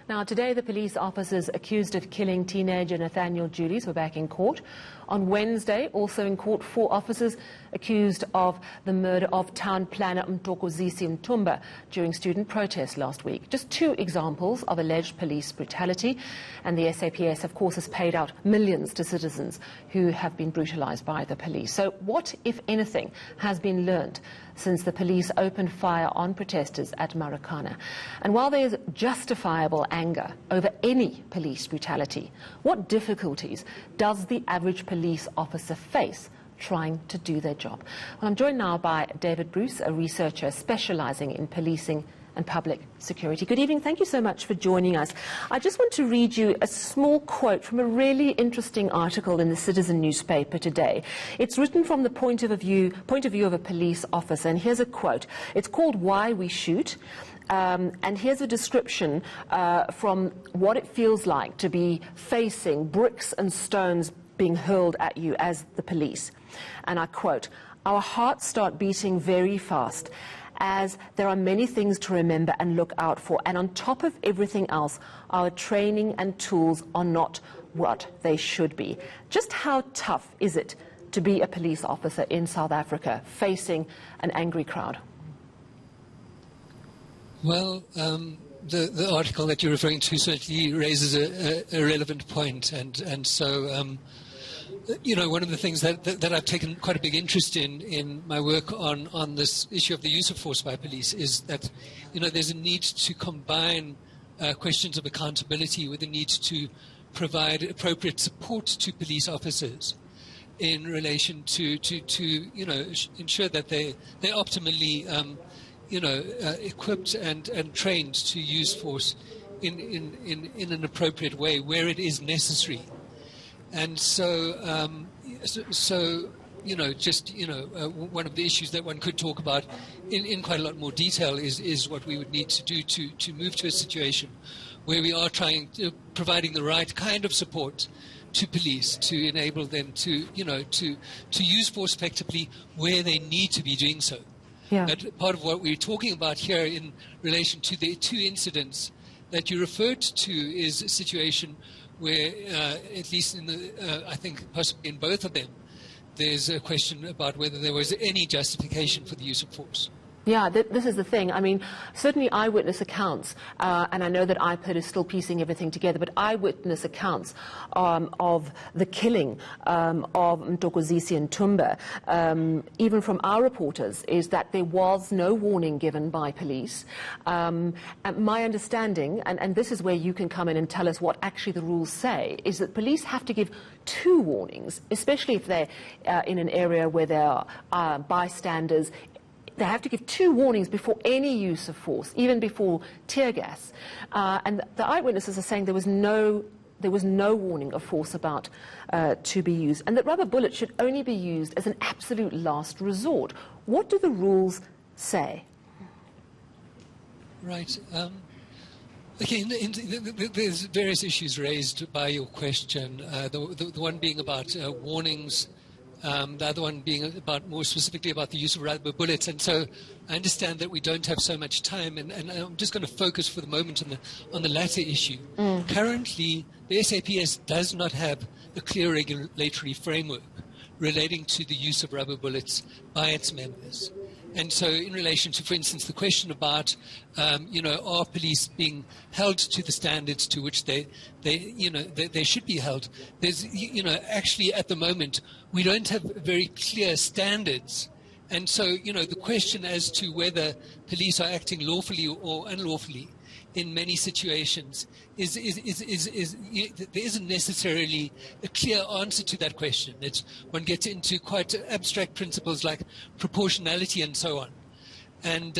Now, today, the police officers accused of killing teenager Nathaniel Julies were back in court. On Wednesday, also in court, 4 officers accused of the murder of town planner Mtokozisi Mtumba during student protests last week. Just 2 examples of alleged police brutality. And the SAPS, of course, has paid out millions to citizens who have been brutalized by the police. So what, if anything, has been learned since the police opened fire on protesters at Marikana? And while there is justifiable anger over any police brutality, what difficulties does the average police officer face trying to do their job? Well, I'm joined now by David Bruce, a researcher specializing in policing and public security. Good evening. Thank you so much for joining us. I just want to read you a small quote from a really interesting article in the Citizen newspaper today. It's written from the point of view of a police officer, and here's a quote. It's called "Why We Shoot." And here's a description from what it feels like to be facing bricks and stones being hurled at you as the police. And I quote, "Our hearts start beating very fast, as there are many things to remember and look out for. And on top of everything else, our training and tools are not what they should be." Just how tough is it to be a police officer in South Africa facing an angry crowd? Well, the article that you're referring to certainly raises a relevant point. And so, you know, one of the things that I've taken quite a big interest in my work on this issue of the use of force by police is that, you know, there's a need to combine questions of accountability with the need to provide appropriate support to police officers in relation to you know, ensure that they're optimally you know, equipped and trained to use force in an appropriate way where it is necessary. And so, you know, just, you know, one of the issues that one could talk about in quite a lot more detail is what we would need to do to move to a situation where we are providing the right kind of support to police to enable them to, you know, to use force effectively where they need to be doing so. Yeah. But part of what we're talking about here in relation to the 2 incidents that you referred to is a situation where, at least in the, I think possibly in both of them, there's a question about whether there was any justification for the use of force. Yeah, this is the thing. I mean, certainly eyewitness accounts, and I know that IPID is still piecing everything together, but eyewitness accounts of the killing of Mtokozisi Mtumba, even from our reporters, is that there was no warning given by police. And my understanding, and this is where you can come in and tell us what actually the rules say, is that police have to give 2 warnings, especially if they're in an area where there are bystanders. They have to give 2 warnings before any use of force, even before tear gas. And the eyewitnesses are saying there was no warning of force about to be used, and that rubber bullets should only be used as an absolute last resort. What do the rules say? Right. Okay, there's various issues raised by your question. The one being about warnings. The other one being about more specifically about the use of rubber bullets. And so I understand that we don't have so much time, and I'm just going to focus for the moment on the latter issue. Currently, the SAPS does not have a clear regulatory framework relating to the use of rubber bullets by its members. And so in relation to, for instance, the question about, you know, are police being held to the standards to which they should be held? There's, you know, actually at the moment, we don't have very clear standards. And so, you know, the question as to whether police are acting lawfully or unlawfully in many situations there isn't necessarily a clear answer to that question. One gets into quite abstract principles like proportionality and so on. And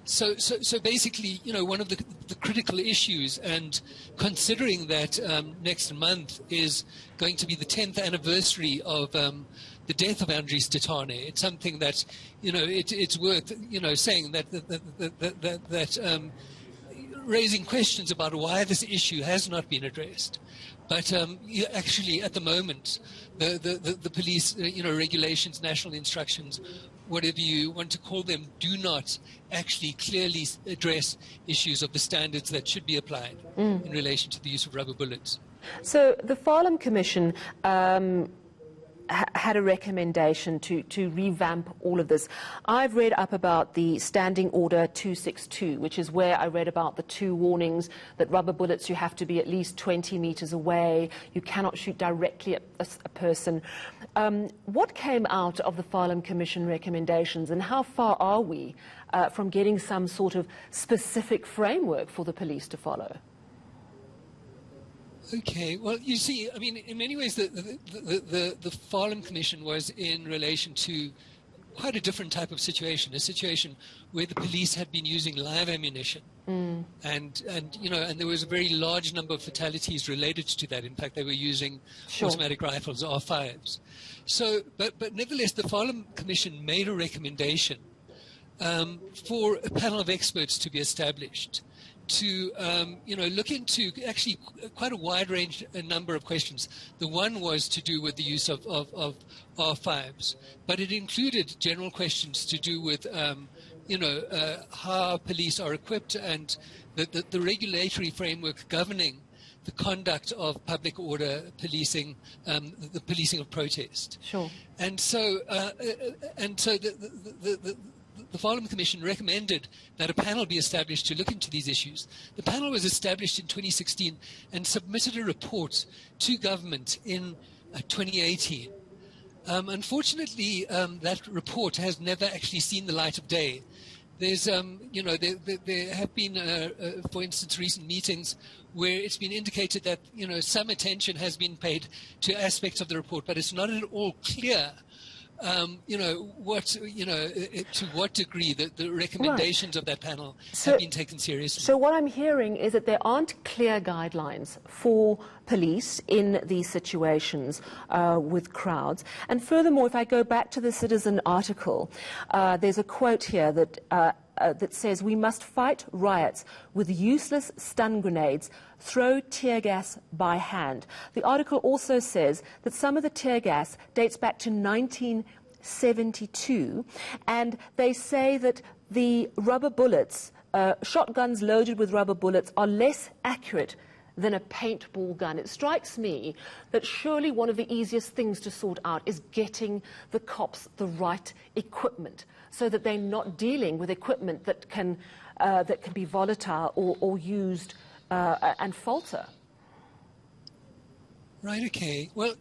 so basically, you know, one of the critical issues, and considering that next month is going to be the 10th anniversary of the death of Andries Titane, it's something that, you know, it's worth, you know, saying that raising questions about why this issue has not been addressed. But actually, at the moment, the police, regulations, national instructions, whatever you want to call them, do not actually clearly address issues of the standards that should be applied in relation to the use of rubber bullets. So the Farlam Commission had a recommendation to revamp all of this. I've read up about the Standing Order 262, which is where I read about the 2 warnings that rubber bullets, you have to be at least 20 meters away, you cannot shoot directly at a person. What came out of the Farlam Commission recommendations, and how far are we from getting some sort of specific framework for the police to follow? Okay, well, you see, I mean, in many ways, the Farlam Commission was in relation to quite a different type of situation, a situation where the police had been using live ammunition, and there was a very large number of fatalities related to that. In fact, they were using automatic rifles, R5s. So, but nevertheless, the Farlam Commission made a recommendation for a panel of experts to be established to look into actually quite a wide range, a number of questions. The one was to do with the use of R5s, but it included general questions to do with how police are equipped and the regulatory framework governing the conduct of public order policing, the policing of protest. Sure. And so the Farlam Commission recommended that a panel be established to look into these issues. The panel was established in 2016 and submitted a report to government in 2018. Unfortunately, that report has never actually seen the light of day. There's, there have been, for instance, recent meetings where it's been indicated that, some attention has been paid to aspects of the report, but it's not at all clear to what degree the recommendations of that panel have been taken seriously. So what I'm hearing is that there aren't clear guidelines for police in these situations with crowds. And furthermore, if I go back to the Citizen article, there's a quote here that says, "We must fight riots with useless stun grenades, throw tear gas by hand." The article also says that some of the tear gas dates back to 1972, and they say that the rubber bullets, shotguns loaded with rubber bullets, are less accurate than a paintball gun. It strikes me that surely one of the easiest things to sort out is getting the cops the right equipment, so that they're not dealing with equipment that can be volatile or used and falter. Right, okay. Well,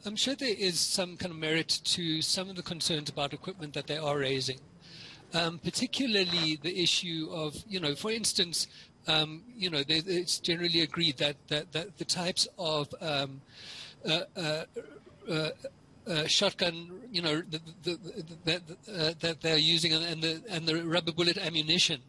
I'm sure there is some kind of merit to some of the concerns about equipment that they are raising, particularly the issue of, for instance, it's generally agreed that the types of shotgun, that they're using, and the rubber bullet ammunition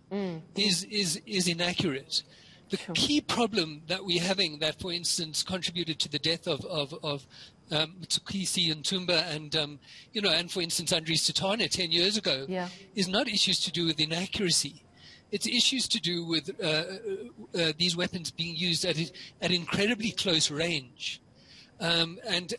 is inaccurate. The key problem that we're having, that, for instance, contributed to the death of Mtsukisi and Tumba and and for instance Andries Tatana 10 years ago, is not issues to do with inaccuracy. It's issues to do with these weapons being used at incredibly close range. And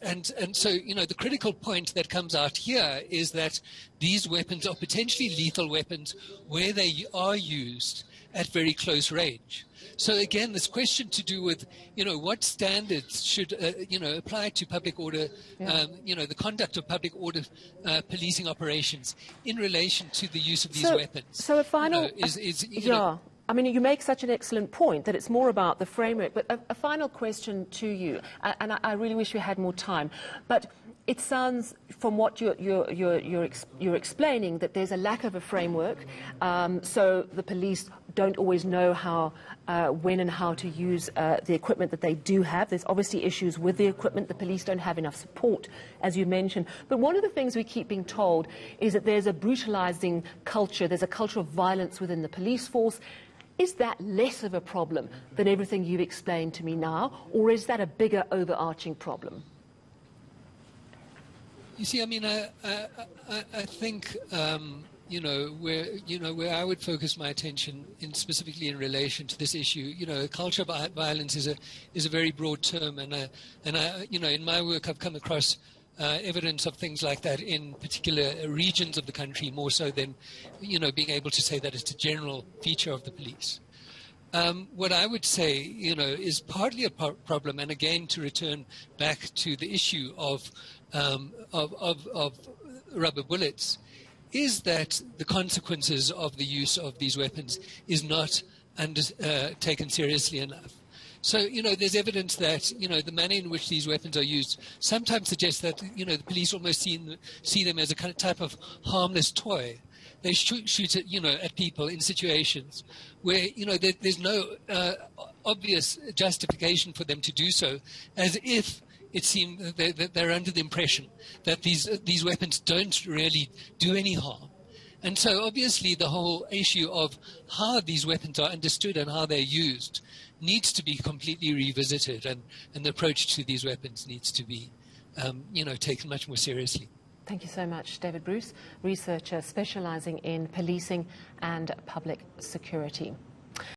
so, the critical point that comes out here is that these weapons are potentially lethal weapons where they are used at very close range. So again, this question to do with, what standards should, apply to public order, the conduct of public order policing operations in relation to the use of these weapons. So a final, I mean, you make such an excellent point that it's more about the framework. But a final question to you, and I really wish we had more time, but it sounds, from what you're explaining, that there's a lack of a framework. So the police don't always know how, when and how to use the equipment that they do have. There's obviously issues with the equipment. The police don't have enough support, as you mentioned. But one of the things we keep being told is that there's a brutalizing culture. There's a culture of violence within the police force. Is that less of a problem than everything you've explained to me now, or is that a bigger overarching problem? You see, I mean, I think where I would focus my attention specifically in relation to this issue. Culture of violence is a very broad term, and I in my work I've come across evidence of things like that in particular regions of the country, more so than being able to say that it's a general feature of the police. What I would say, is partly a problem, and again to return back to the issue of rubber bullets, is that the consequences of the use of these weapons is not taken seriously enough. So, there's evidence that, the manner in which these weapons are used sometimes suggests that, the police almost see them as a kind of type of harmless toy. They shoot at people in situations where, there's no obvious justification for them to do so, as if it seems that they're under the impression that these weapons don't really do any harm. And so obviously the whole issue of how these weapons are understood and how they're used needs to be completely revisited, and the approach to these weapons needs to be taken much more seriously. Thank you so much, David Bruce, researcher specializing in policing and public security.